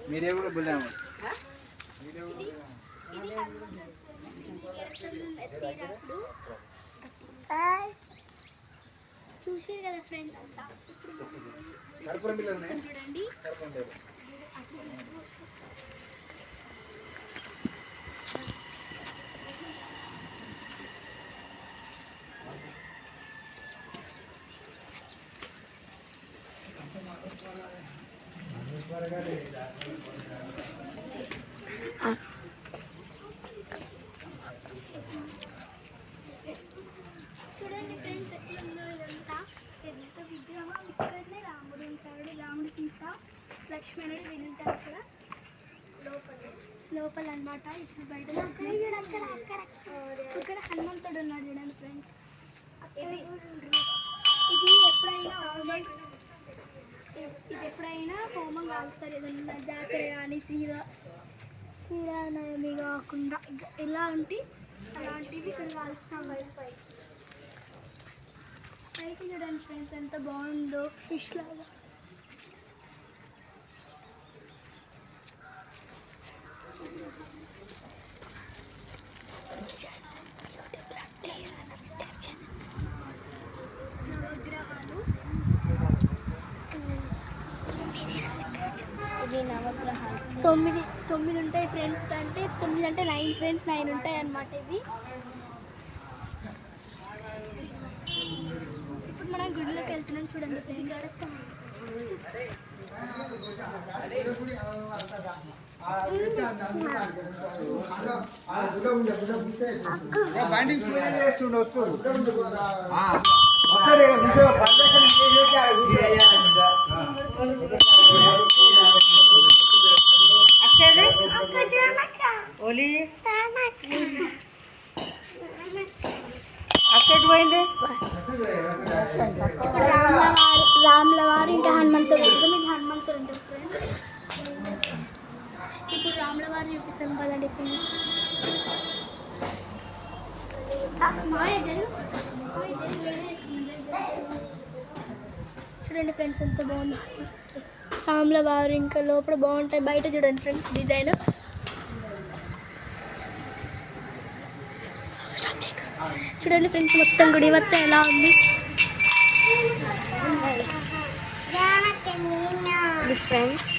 మీరేవుడు బుల్లాము చూసారు కదా ఫ్రెండ్స్ అంతా చూడండి. చూడండి ఫ్రెండ్స్ ఎట్లుందో ఇదంతా పెద్ద విగ్రహం. ఇక్కడనే రాముడు ఉంటాడు, రాముడు సీత లక్ష్మణుడు వీళ్ళు ఉంటారు అక్కడ లోపల అనమాట. ఇప్పుడు బయట ఇక్కడ హనుమంతుడు ఉన్నాడు చూడండి ఫ్రెండ్స్. ఇది ఎప్పుడైనా హోమం కాలుస్తారు, ఏదన్నా జాతర కానీ శ్రీరామనవమి కాకుండా ఎలాంటి అలాంటివి ఇక్కడ కాలుస్తాం. పైకి చూడండి ఫ్రెండ్స్ ఎంత బాగుందో ఫిష్ లాగా. నవగ్రహాలు తొమ్మిది ఉంటాయి ఫ్రెండ్స్. అంటే 9 అంటే 9 ఫ్రెండ్స్, 9 ఉంటాయి అన్నమాట ఇవి. ఇప్పుడు మనం గుడిలోకి వెళ్తున్నాం చూడండి ఫ్రెండ్స్. ఓలి అక్కడికి పోయింది. ఇప్పుడు రాముల వారు ఇంకా హనుమంతుడు ఉంటుంది. మీకు హనుమంతుడు ఉంటుంది ఫ్రెండ్స్. ఇప్పుడు రాముల వారు చూపిస్తాం కదండి ఫ్రెండ్స్. చూడండి ఫ్రెండ్స్ ఎంత బాగుంది రాముల వారు. ఇంకా లోపల బాగుంటాయి. బయట చూడండి ఫ్రెండ్స్ డిజైన్. చూడండి ఫ్రెండ్స్ మొత్తం గుడి మొత్తం ఎలా ఉంది. ఫ్రెండ్స్